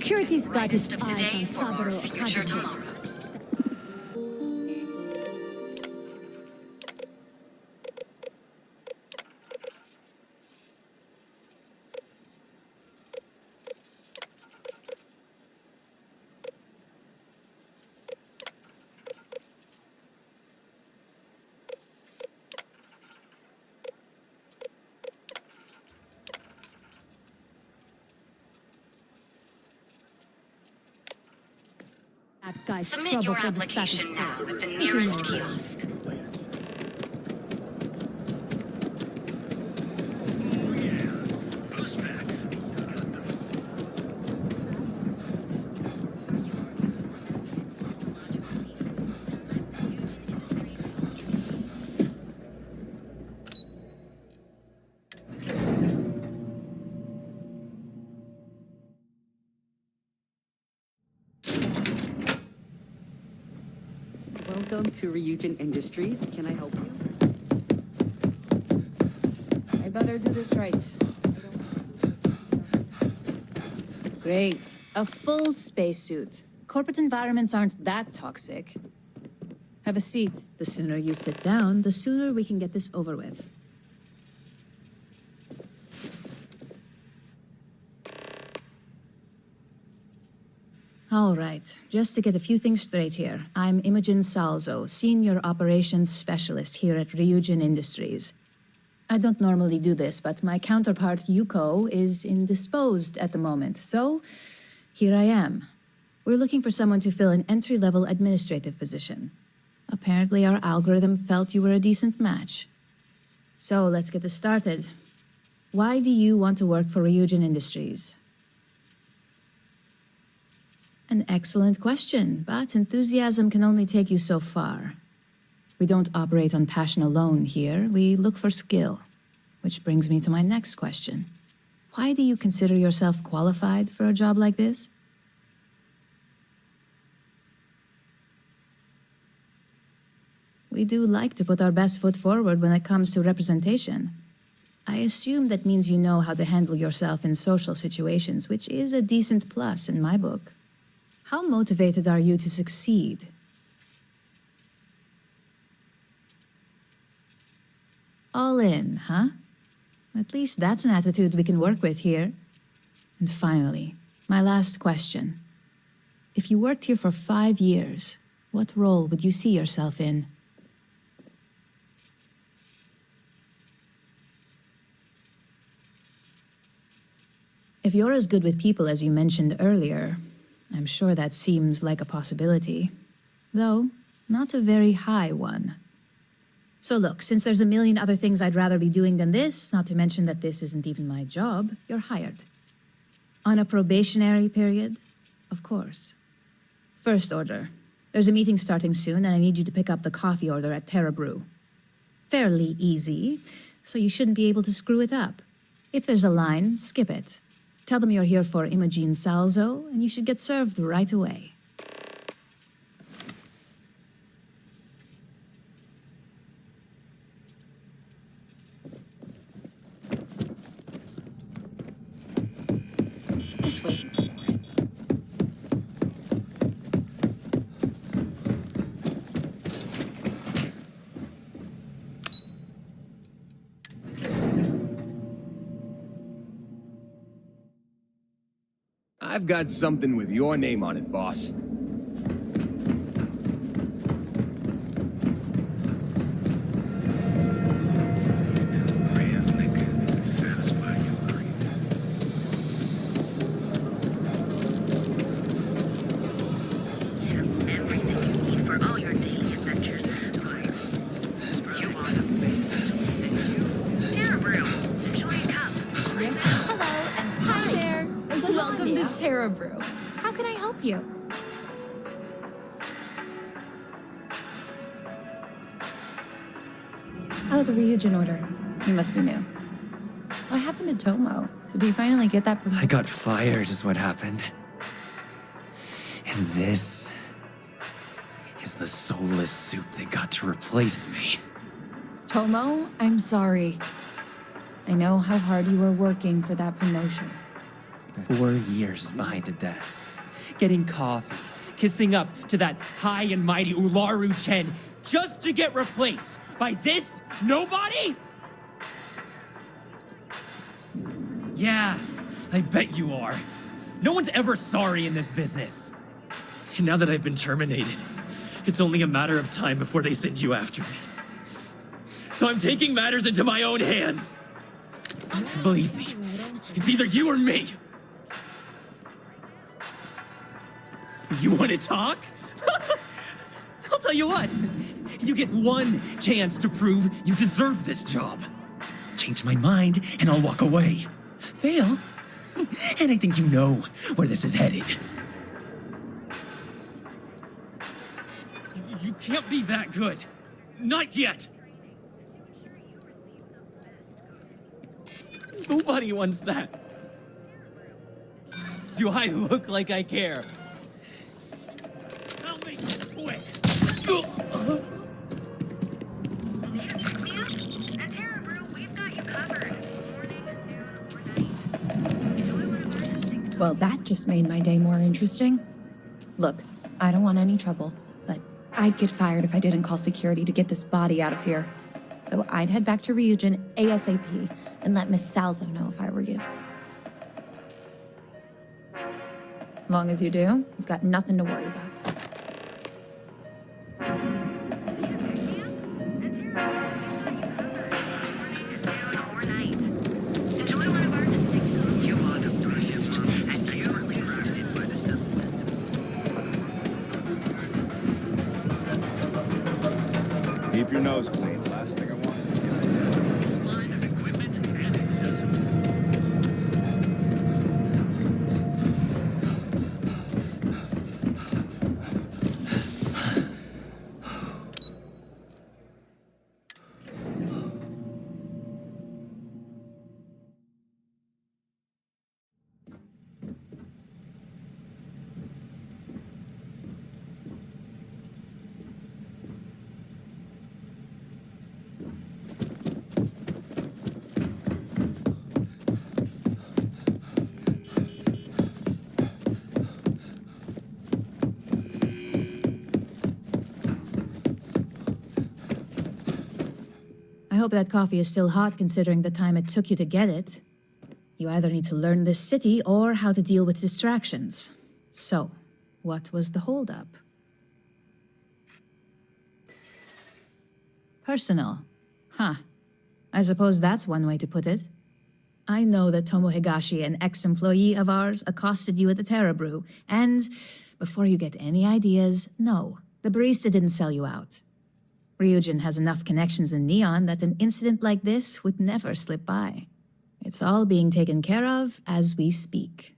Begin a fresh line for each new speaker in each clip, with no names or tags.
Security's got its
Brightest of
eyes
today
on
for our
Saburo
future
Academy.
tomorrow.
That guy's
Submit
trouble
your
for the status
application now
quo.
at the nearest kiosk.
Welcome to Ryujin Industries. Can I help you?
I better do this right. Great. A full spacesuit. Corporate environments aren't that toxic. Have a seat.
The sooner you sit down, the sooner we can get this over with. All right, just to get a few things straight here. I'm Imogen Salzo, Senior Operations Specialist here at Ryujin Industries. I don't normally do this, but my counterpart, Yuko, is indisposed at the moment, so here I am. We're looking for someone to fill an entry-level administrative position. Apparently our algorithm felt you were a decent match. So let's get this started. Why do you want to work for Ryujin Industries? An excellent question, but enthusiasm can only take you so far. We don't operate on passion alone here, we look for skill. Which brings me to my next question. Why do you consider yourself qualified for a job like this? We do like to put our best foot forward when it comes to representation. I assume that means you know how to handle yourself in social situations, which is a decent plus in my book. How motivated are you to succeed? All in, huh? At least that's an attitude we can work with here. And finally, my last question. If you worked here for 5 years, what role would you see yourself in? If you're as good with people as you mentioned earlier, I'm sure that seems like a possibility. Though, not a very high one. So look, since there's a million other things I'd rather be doing than this, not to mention that this isn't even my job, you're hired. On a probationary period, of course. First order. There's a meeting starting soon, and I need you to pick up the coffee order at Terra Brew. Fairly easy, so you shouldn't be able to screw it up. If there's a line, skip it. Tell them you're here for Imogen Salzo, and you should get served right away.
Just waiting for it.
I've got something with your name on it, boss.
Terra Brew. How can I help you?
Oh, the Ryujin order. He must be new. What happened to Tomo? Did he finally get that promotion?
I got fired is what happened. And this is the soulless suit they got to replace me.
Tomo, I'm sorry. I know how hard you were working for that promotion.
4 years behind a desk, getting coffee, kissing up to that high and mighty Ularu Chen just to get replaced by this nobody? Yeah, I bet you are. No one's ever sorry in this business. And now that I've been terminated, it's only a matter of time before they send you after me. So I'm taking matters into my own hands. Believe me, it's either you or me. You want to talk? I'll tell you what. You get one chance to prove you deserve this job. Change my mind, and I'll walk away. Fail, and I think you know where this is headed. You can't be that good. Not yet. Nobody wants that. Do I look like I care? Tell me quick.
Well, that just made my day more interesting. Look, I don't want any trouble, but I'd get fired if I didn't call security to get this body out of here. So I'd head back to Ryujin ASAP and let Miss Salzo know if I were you. Long as you do, you've got nothing to worry about.
Keep your nose clean. Last thing I want is to get line of equipment and accessories.
I hope that coffee is still hot considering the time it took you to get it. You either need to learn this city or how to deal with distractions. So, what was the holdup? Personal. Huh. I suppose that's one way to put it. I know that Tomo Higashi, an ex-employee of ours, accosted you at the Terra Brew, and before you get any ideas, no, the barista didn't sell you out. Ryujin has enough connections in Neon that an incident like this would never slip by. It's all being taken care of as we speak.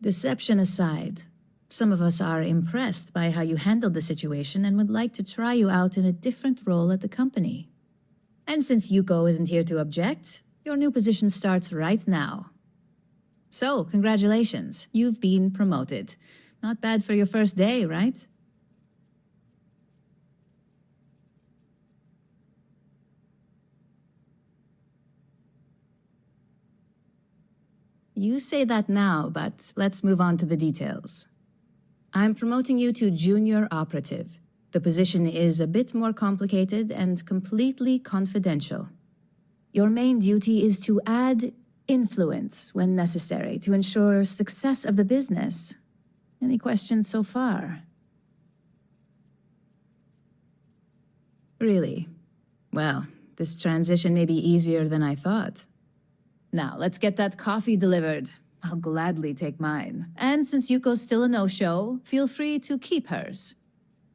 Deception aside, some of us are impressed by how you handled the situation and would like to try you out in a different role at the company. And since Yuko isn't here to object, your new position starts right now. So, congratulations, you've been promoted. Not bad for your first day, right? You say that now, but let's move on to the details. I'm promoting you to junior operative. The position is a bit more complicated and completely confidential. Your main duty is to add influence when necessary to ensure success of the business. Any questions so far? Really? Well, this transition may be easier than I thought. Now, let's get that coffee delivered. I'll gladly take mine. And since Yuko's still a no-show, feel free to keep hers.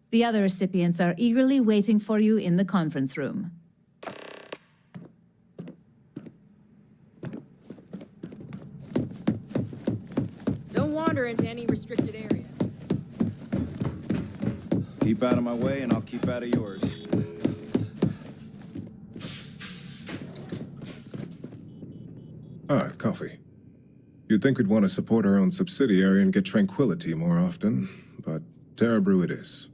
The other recipients are eagerly waiting for you in the conference room.
Don't wander into any restricted areas.
Keep out of my way and I'll keep out of yours.
Ah, coffee. You'd think we'd want to support our own subsidiary and get tranquility more often, but Terra Brew it is.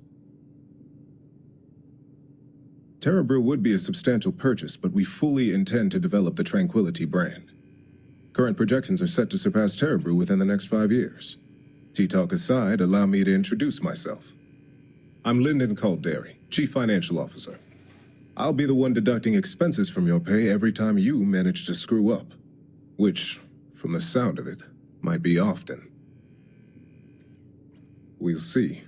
Terra Brew would be a substantial purchase, but we fully intend to develop the Tranquility brand. Current projections are set to surpass Terebrew within the next 5 years. Tea-talk aside, allow me to introduce myself. I'm Lyndon Calderi, Chief Financial Officer. I'll be the one deducting expenses from your pay every time you manage to screw up. Which, from the sound of it, might be often. We'll see.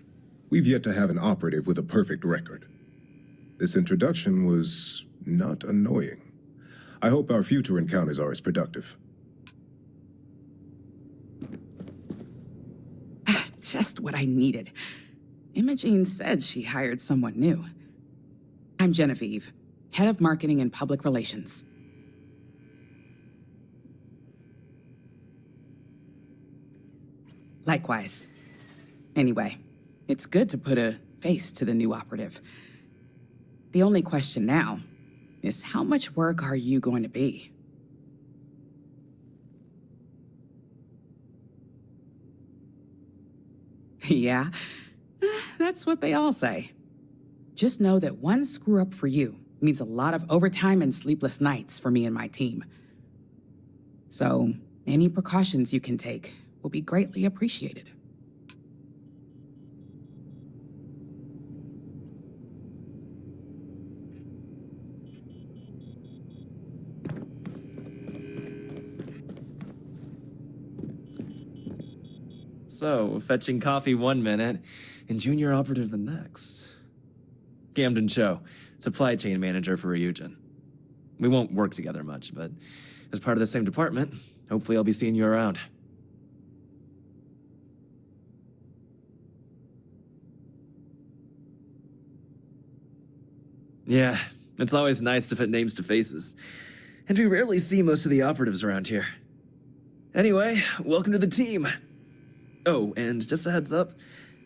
We've yet to have an operative with a perfect record. This introduction was not annoying. I hope our future encounters are as productive.
Just what I needed. Imogene said she hired someone new. I'm Genevieve, Head of Marketing and Public Relations. Likewise. Anyway, it's good to put a face to the new operative. The only question now is how much work are you going to be? Yeah, that's what they all say. Just know that one screw-up for you means a lot of overtime and sleepless nights for me and my team. So, any precautions you can take will be greatly appreciated.
So, fetching coffee 1 minute and junior operative the next. Camden Cho, supply chain manager for Ryujin. We won't work together much, but as part of the same department, hopefully I'll be seeing you around. Yeah, it's always nice to put names to faces. And we rarely see most of the operatives around here. Anyway, welcome to the team. Oh, and just a heads up,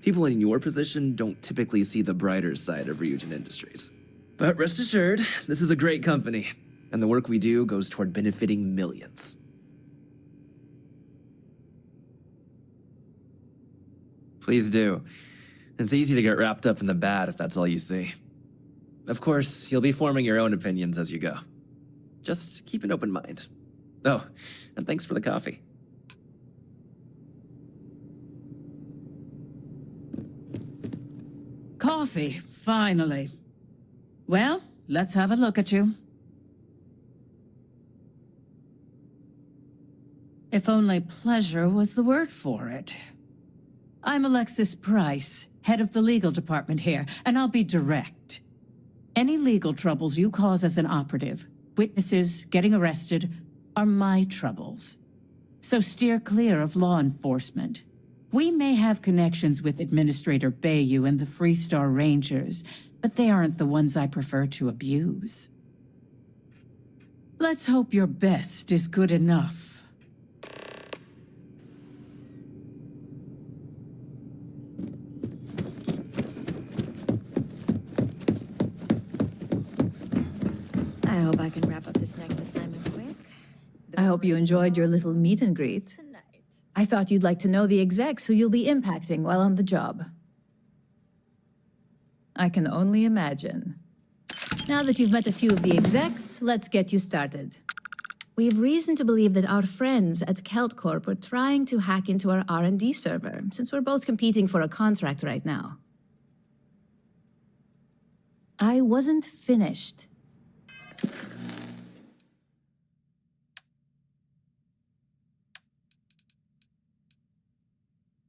people in your position don't typically see the brighter side of Ryujin Industries. But rest assured, this is a great company, and the work we do goes toward benefiting millions. Please do. It's easy to get wrapped up in the bad if that's all you see. Of course, you'll be forming your own opinions as you go. Just keep an open mind. Oh, and thanks for the coffee.
Coffee, finally. Well, let's have a look at you. If only pleasure was the word for it. I'm Alexis Price, head of the legal department here, and I'll be direct. Any legal troubles you cause as an operative, witnesses, getting arrested, are my troubles. So steer clear of law enforcement. We may have connections with Administrator Bayou and the Freestar Rangers, but they aren't the ones I prefer to abuse. Let's hope your best is good enough.
I hope I can wrap up this next assignment quick.
I hope you enjoyed your little meet and greet. I thought you'd like to know the execs who you'll be impacting while on the job. I can only imagine. Now that you've met a few of the execs, let's get you started. We have reason to believe that our friends at Kelt Corp are trying to hack into our R&D server, since we're both competing for a contract right now. I wasn't finished.